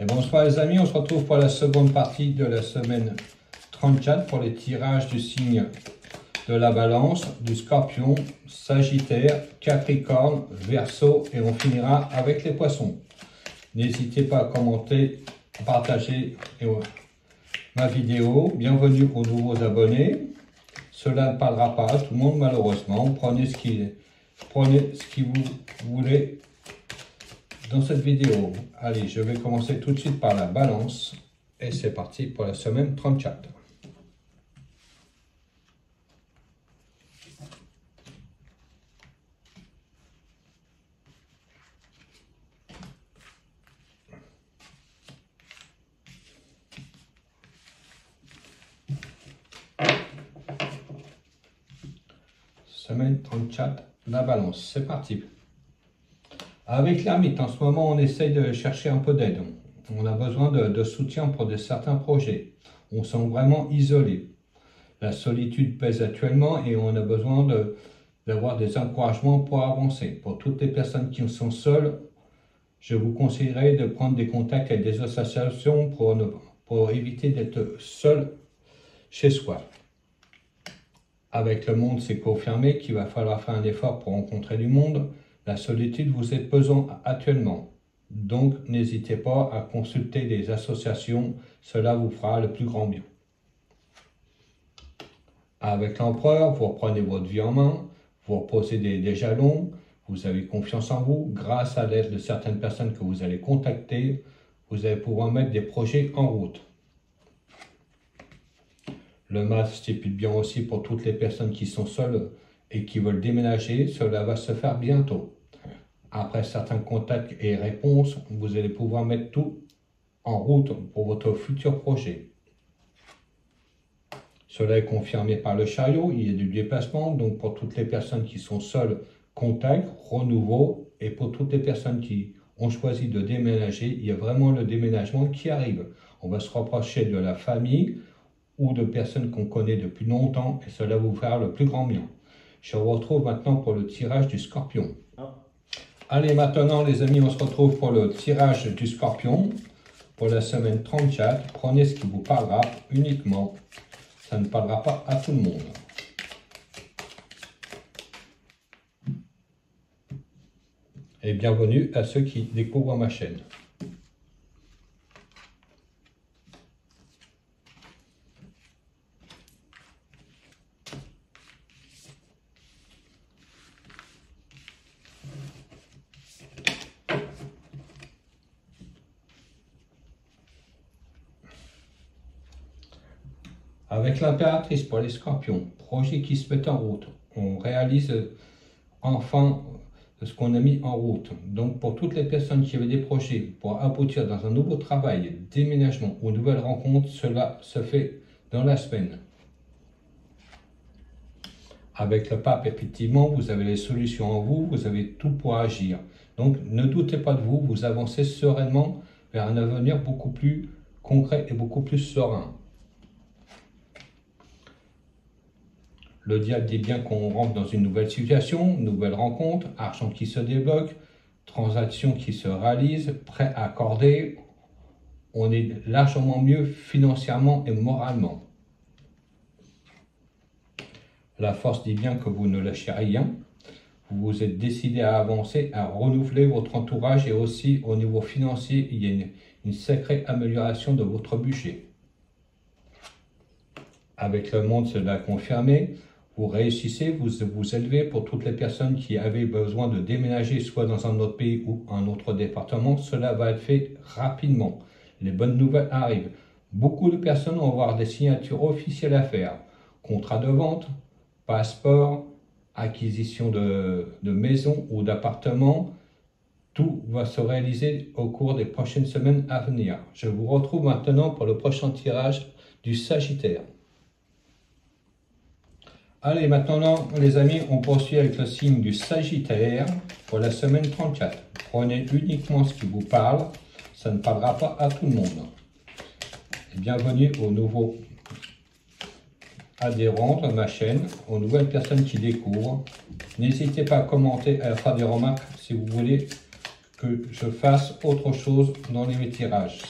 Et bonsoir les amis, on se retrouve pour la seconde partie de la semaine 34 pour les tirages du signe de la Balance, du Scorpion, Sagittaire, Capricorne, Verseau et on finira avec les Poissons. N'hésitez pas à commenter, à partager ma vidéo. Bienvenue aux nouveaux abonnés. Cela ne parlera pas à tout le monde malheureusement. Prenez ce qui vous voulez dans cette vidéo. Allez, je vais commencer tout de suite par la Balance. Et c'est parti pour la semaine 34. Semaine 34, la Balance. C'est parti. Avec l'ermite, en ce moment, on essaye de chercher un peu d'aide. On a besoin de soutien pour certains projets. On se sent vraiment isolé. La solitude pèse actuellement et on a besoin d'avoir des encouragements pour avancer. Pour toutes les personnes qui sont seules, je vous conseillerais de prendre des contacts avec des associations pour éviter d'être seul chez soi. Avec le monde, c'est confirmé qu'il va falloir faire un effort pour rencontrer du monde. La solitude vous est pesant actuellement. Donc, n'hésitez pas à consulter des associations. Cela vous fera le plus grand bien. Avec l'empereur, vous reprenez votre vie en main. Vous reposez des jalons. Vous avez confiance en vous. Grâce à l'aide de certaines personnes que vous allez contacter, vous allez pouvoir mettre des projets en route. Le Mars stipule bien aussi pour toutes les personnes qui sont seules et qui veulent déménager. Cela va se faire bientôt. Après certains contacts et réponses, vous allez pouvoir mettre tout en route pour votre futur projet. Cela est confirmé par le chariot. Il y a du déplacement. Donc pour toutes les personnes qui sont seules, contact, renouveau. Et pour toutes les personnes qui ont choisi de déménager, il y a vraiment le déménagement qui arrive. On va se rapprocher de la famille ou de personnes qu'on connaît depuis longtemps et cela va vous faire le plus grand bien. Je vous retrouve maintenant pour le tirage du Scorpion. Allez, maintenant les amis, on se retrouve pour le tirage du Scorpion pour la semaine 34. Prenez ce qui vous parlera uniquement. Ça ne parlera pas à tout le monde. Et bienvenue à ceux qui découvrent ma chaîne. Avec l'impératrice pour les Scorpions, projet qui se met en route. On réalise enfin ce qu'on a mis en route. Donc pour toutes les personnes qui avaient des projets pour aboutir dans un nouveau travail, déménagement ou nouvelle rencontre, cela se fait dans la semaine. Avec le pape, effectivement, vous avez les solutions en vous, vous avez tout pour agir. Donc ne doutez pas de vous, vous avancez sereinement vers un avenir beaucoup plus concret et beaucoup plus serein. Le diable dit bien qu'on rentre dans une nouvelle situation, une nouvelle rencontre, argent qui se débloque, transaction qui se réalise, prêt à accorder. On est largement mieux financièrement et moralement. La force dit bien que vous ne lâchez rien. Vous vous êtes décidé à avancer, à renouveler votre entourage et aussi au niveau financier, il y a une sacrée amélioration de votre budget. Avec le monde, cela a confirmé. Vous réussissez, vous vous élevez pour toutes les personnes qui avaient besoin de déménager soit dans un autre pays ou un autre département. Cela va être fait rapidement. Les bonnes nouvelles arrivent. Beaucoup de personnes vont avoir des signatures officielles à faire. Contrat de vente, passeport, acquisition de maison ou d'appartement. Tout va se réaliser au cours des prochaines semaines à venir. Je vous retrouve maintenant pour le prochain tirage du Sagittaire. Allez, maintenant, les amis, on poursuit avec le signe du Sagittaire pour la semaine 34. Prenez uniquement ce qui vous parle, ça ne parlera pas à tout le monde. Et bienvenue aux nouveaux adhérents de ma chaîne, aux nouvelles personnes qui découvrent. N'hésitez pas à commenter, à faire des remarques si vous voulez que je fasse autre chose dans les tirages.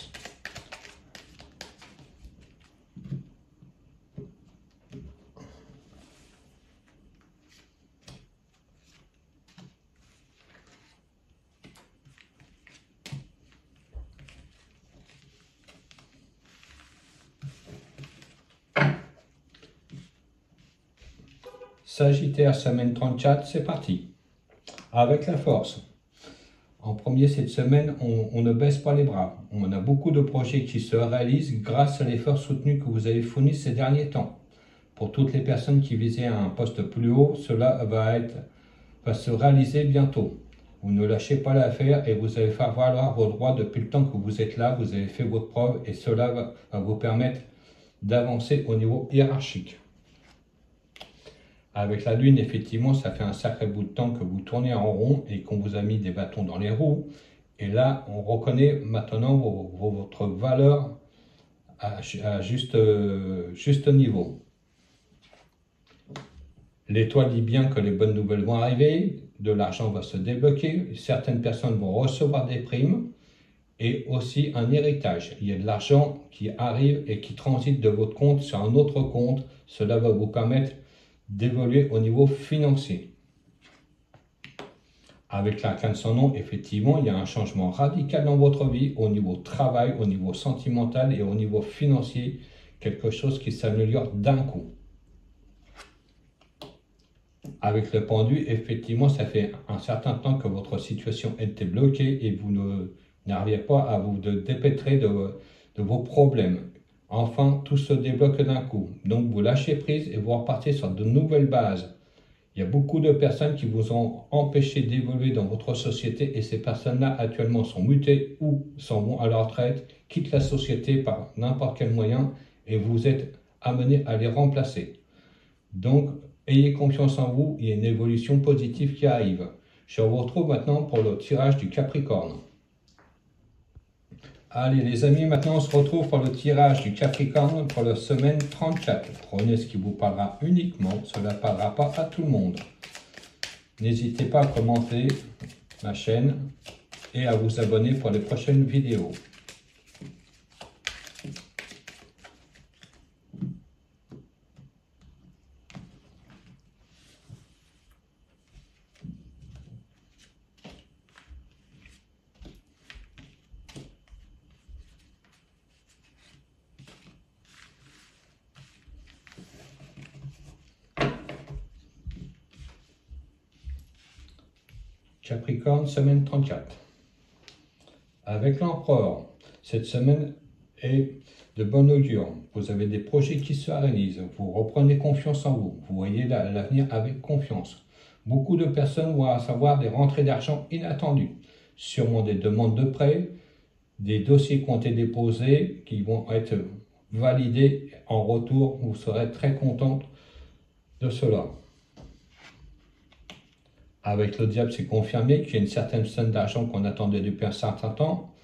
Sagittaire, semaine 34, c'est parti. Avec la force. En premier, cette semaine, on ne baisse pas les bras. On a beaucoup de projets qui se réalisent grâce à l'effort soutenu que vous avez fourni ces derniers temps. Pour toutes les personnes qui visaient un poste plus haut, cela va se réaliser bientôt. Vous ne lâchez pas l'affaire et vous allez faire valoir vos droits depuis le temps que vous êtes là. Vous avez fait votre preuve et cela va vous permettre d'avancer au niveau hiérarchique. Avec la Lune, effectivement, ça fait un sacré bout de temps que vous tournez en rond et qu'on vous a mis des bâtons dans les roues. Et là, on reconnaît maintenant votre valeur à juste niveau. L'étoile dit bien que les bonnes nouvelles vont arriver, de l'argent va se débloquer, certaines personnes vont recevoir des primes et aussi un héritage. Il y a de l'argent qui arrive et qui transite de votre compte sur un autre compte. Cela va vous permettre d'évoluer au niveau financier. Avec l'arcane sans nom, effectivement, il y a un changement radical dans votre vie au niveau travail, au niveau sentimental et au niveau financier. Quelque chose qui s'améliore d'un coup. Avec le pendu, effectivement, ça fait un certain temps que votre situation était bloquée et vous n'arriviez pas à vous dépêtrer de vos problèmes. Enfin, tout se débloque d'un coup. Donc, vous lâchez prise et vous repartez sur de nouvelles bases. Il y a beaucoup de personnes qui vous ont empêché d'évoluer dans votre société et ces personnes-là actuellement sont mutées ou s'en vont à la retraite, quittent la société par n'importe quel moyen et vous êtes amené à les remplacer. Donc, ayez confiance en vous, il y a une évolution positive qui arrive. Je vous retrouve maintenant pour le tirage du Capricorne. Allez les amis, maintenant on se retrouve pour le tirage du Capricorne pour la semaine 34. Prenez ce qui vous parlera uniquement, cela ne parlera pas à tout le monde. N'hésitez pas à commenter ma chaîne et à vous abonner pour les prochaines vidéos. Capricorne, semaine 34. Avec l'empereur, cette semaine est de bon augure. Vous avez des projets qui se réalisent. Vous reprenez confiance en vous. Vous voyez l'avenir avec confiance. Beaucoup de personnes vont avoir des rentrées d'argent inattendues. Sûrement des demandes de prêt, des dossiers qui ont été déposés, qui vont être validés. En retour, vous serez très contente de cela. Avec le diable, c'est confirmé qu'il y a une certaine somme d'argent qu'on attendait depuis un certain temps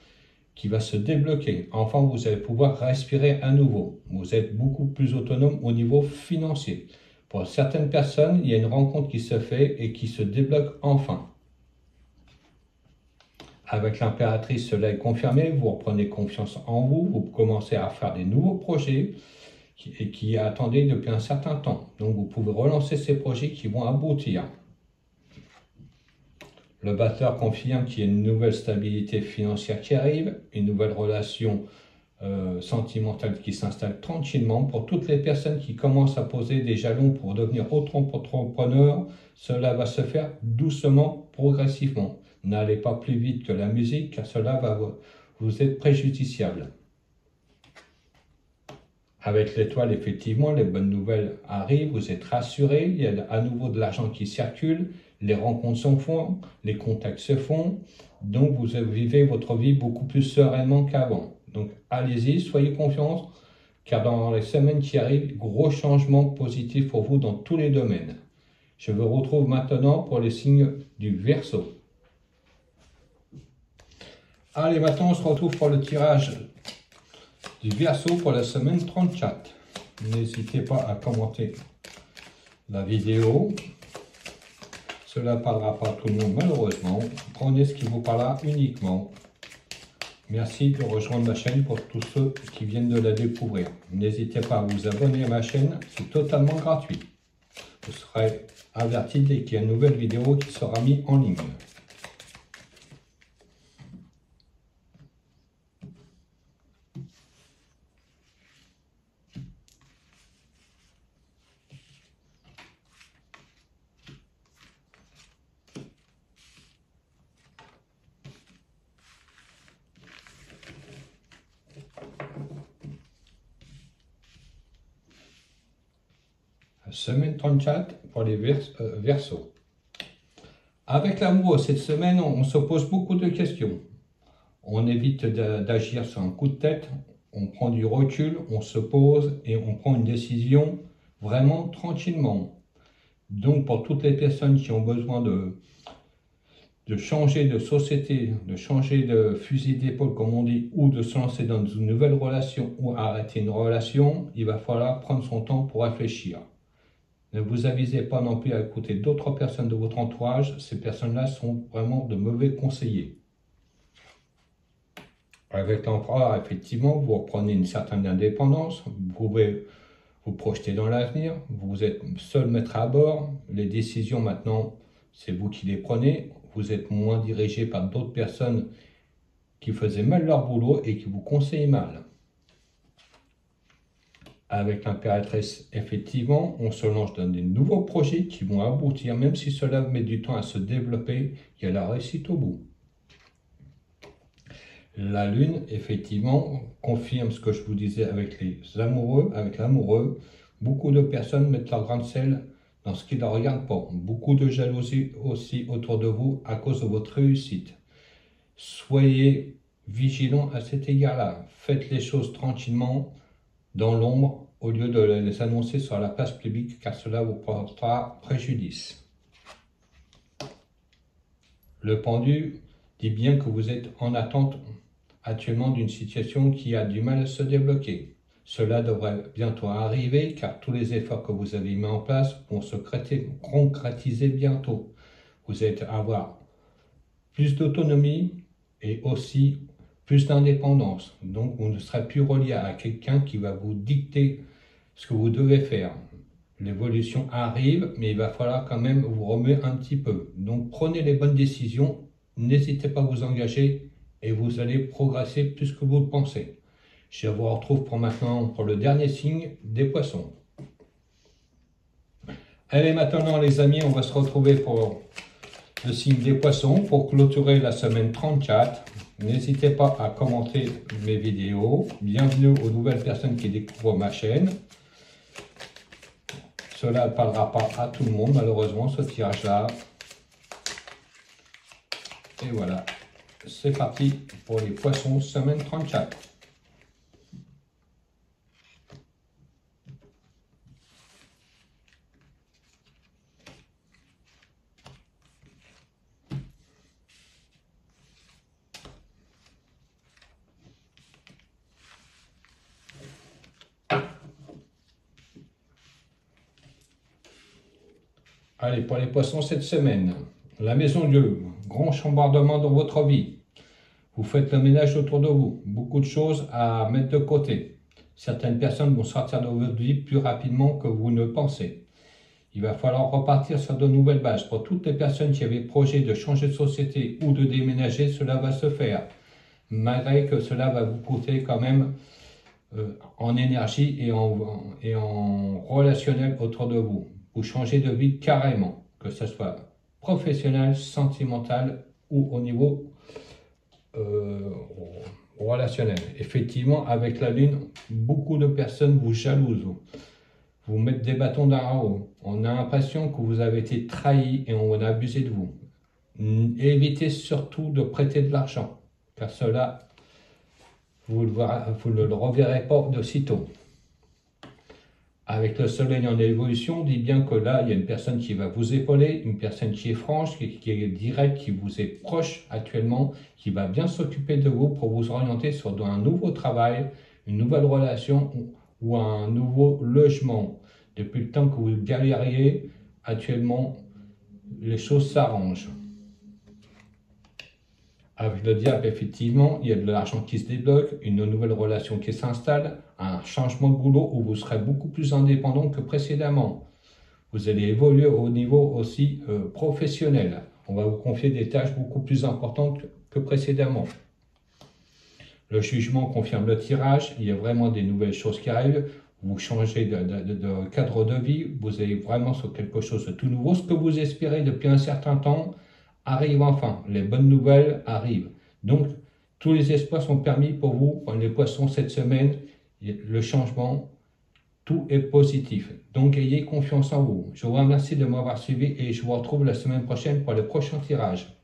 qui va se débloquer. Enfin, vous allez pouvoir respirer à nouveau. Vous êtes beaucoup plus autonome au niveau financier. Pour certaines personnes, il y a une rencontre qui se fait et qui se débloque enfin. Avec l'impératrice, cela est confirmé. Vous reprenez confiance en vous. Vous commencez à faire des nouveaux projets qui attendaient depuis un certain temps. Donc, vous pouvez relancer ces projets qui vont aboutir. Le batteur confirme qu'il y a une nouvelle stabilité financière qui arrive, une nouvelle relation sentimentale qui s'installe tranquillement. Pour toutes les personnes qui commencent à poser des jalons pour devenir auto-entrepreneur, cela va se faire doucement, progressivement. N'allez pas plus vite que la musique, car cela va vous être préjudiciable. Avec l'étoile, effectivement, les bonnes nouvelles arrivent, vous êtes rassurés, il y a à nouveau de l'argent qui circule, les rencontres se font, les contacts se font, donc vous vivez votre vie beaucoup plus sereinement qu'avant. Donc allez-y, soyez confiants, car dans les semaines qui arrivent, gros changements positifs pour vous dans tous les domaines. Je vous retrouve maintenant pour les signes du Verseau. Allez, maintenant on se retrouve pour le tirage du Verseau pour la semaine 34. N'hésitez pas à commenter la vidéo. Cela ne parlera pas à tout le monde malheureusement. Prenez ce qui vous parlera uniquement. Merci de rejoindre ma chaîne pour tous ceux qui viennent de la découvrir. N'hésitez pas à vous abonner à ma chaîne, c'est totalement gratuit. Vous serez averti dès qu'il y a une nouvelle vidéo qui sera mise en ligne. Semaine 34 pour les Verseaux. Avec l'amour, cette semaine, on se pose beaucoup de questions. On évite d'agir sur un coup de tête, on prend du recul, on se pose et on prend une décision vraiment tranquillement. Donc pour toutes les personnes qui ont besoin de changer de société, de changer de fusil d'épaule comme on dit, ou de se lancer dans une nouvelle relation ou arrêter une relation, il va falloir prendre son temps pour réfléchir. Ne vous avisez pas non plus à écouter d'autres personnes de votre entourage. Ces personnes-là sont vraiment de mauvais conseillers. Avec l'empereur, effectivement, vous reprenez une certaine indépendance. Vous pouvez vous projeter dans l'avenir. Vous êtes seul maître à bord. Les décisions, maintenant, c'est vous qui les prenez. Vous êtes moins dirigé par d'autres personnes qui faisaient mal leur boulot et qui vous conseillent mal. Avec l'impératrice, effectivement, on se lance dans des nouveaux projets qui vont aboutir, même si cela met du temps à se développer, il y a la réussite au bout. La lune, effectivement, confirme ce que je vous disais avec les amoureux, avec l'amoureux. Beaucoup de personnes mettent leur grain de sel dans ce qui ne leur regarde pas. Beaucoup de jalousie aussi autour de vous à cause de votre réussite. Soyez vigilants à cet égard-là. Faites les choses tranquillement, dans l'ombre, au lieu de les annoncer sur la place publique, car cela vous portera préjudice. Le pendu dit bien que vous êtes en attente actuellement d'une situation qui a du mal à se débloquer. Cela devrait bientôt arriver, car tous les efforts que vous avez mis en place vont se concrétiser bientôt. Vous allez avoir plus d'autonomie et aussi plus d'indépendance. Donc, vous ne serez plus relié à quelqu'un qui va vous dicter ce que vous devez faire. L'évolution arrive, mais il va falloir quand même vous remuer un petit peu. Donc, prenez les bonnes décisions, n'hésitez pas à vous engager et vous allez progresser plus que vous le pensez. Je vous retrouve pour maintenant pour le dernier signe des poissons. Allez, maintenant les amis, on va se retrouver pour le signe des poissons pour clôturer la semaine 34. N'hésitez pas à commenter mes vidéos. Bienvenue aux nouvelles personnes qui découvrent ma chaîne. Cela ne parlera pas à tout le monde, malheureusement, ce tirage-là. Et voilà, c'est parti pour les poissons, semaine 34. Allez, pour les poissons cette semaine, la maison Dieu, grand chambardement dans votre vie. Vous faites le ménage autour de vous, beaucoup de choses à mettre de côté. Certaines personnes vont sortir de votre vie plus rapidement que vous ne pensez. Il va falloir repartir sur de nouvelles bases. Pour toutes les personnes qui avaient projet de changer de société ou de déménager, cela va se faire. Malgré que cela va vous coûter quand même en énergie et en relationnel autour de vous. Vous changez de vie carrément, que ce soit professionnel, sentimental ou au niveau relationnel. Effectivement, avec la lune, beaucoup de personnes vous jalousent, vous mettent des bâtons dans la roue. On a l'impression que vous avez été trahi et on a abusé de vous. Évitez surtout de prêter de l'argent, car cela, vous ne le reverrez pas de sitôt. Avec le soleil en évolution, on dit bien que là, il y a une personne qui va vous épauler, une personne qui est franche, qui est directe, qui vous est proche actuellement, qui va bien s'occuper de vous pour vous orienter sur un nouveau travail, une nouvelle relation ou un nouveau logement. Depuis le temps que vous galériez, actuellement, les choses s'arrangent. Avec le diable, effectivement, il y a de l'argent qui se débloque, une nouvelle relation qui s'installe, un changement de boulot où vous serez beaucoup plus indépendant que précédemment. Vous allez évoluer au niveau aussi professionnel. On va vous confier des tâches beaucoup plus importantes que précédemment. Le jugement confirme le tirage. Il y a vraiment des nouvelles choses qui arrivent. Vous changez de cadre de vie. Vous allez vraiment sur quelque chose de tout nouveau. Ce que vous espérez depuis un certain temps arrive enfin. Les bonnes nouvelles arrivent. Donc, tous les espoirs sont permis pour vous, les poissons, cette semaine. Le changement, tout est positif. Donc, ayez confiance en vous. Je vous remercie de m'avoir suivi et je vous retrouve la semaine prochaine pour le prochain tirage.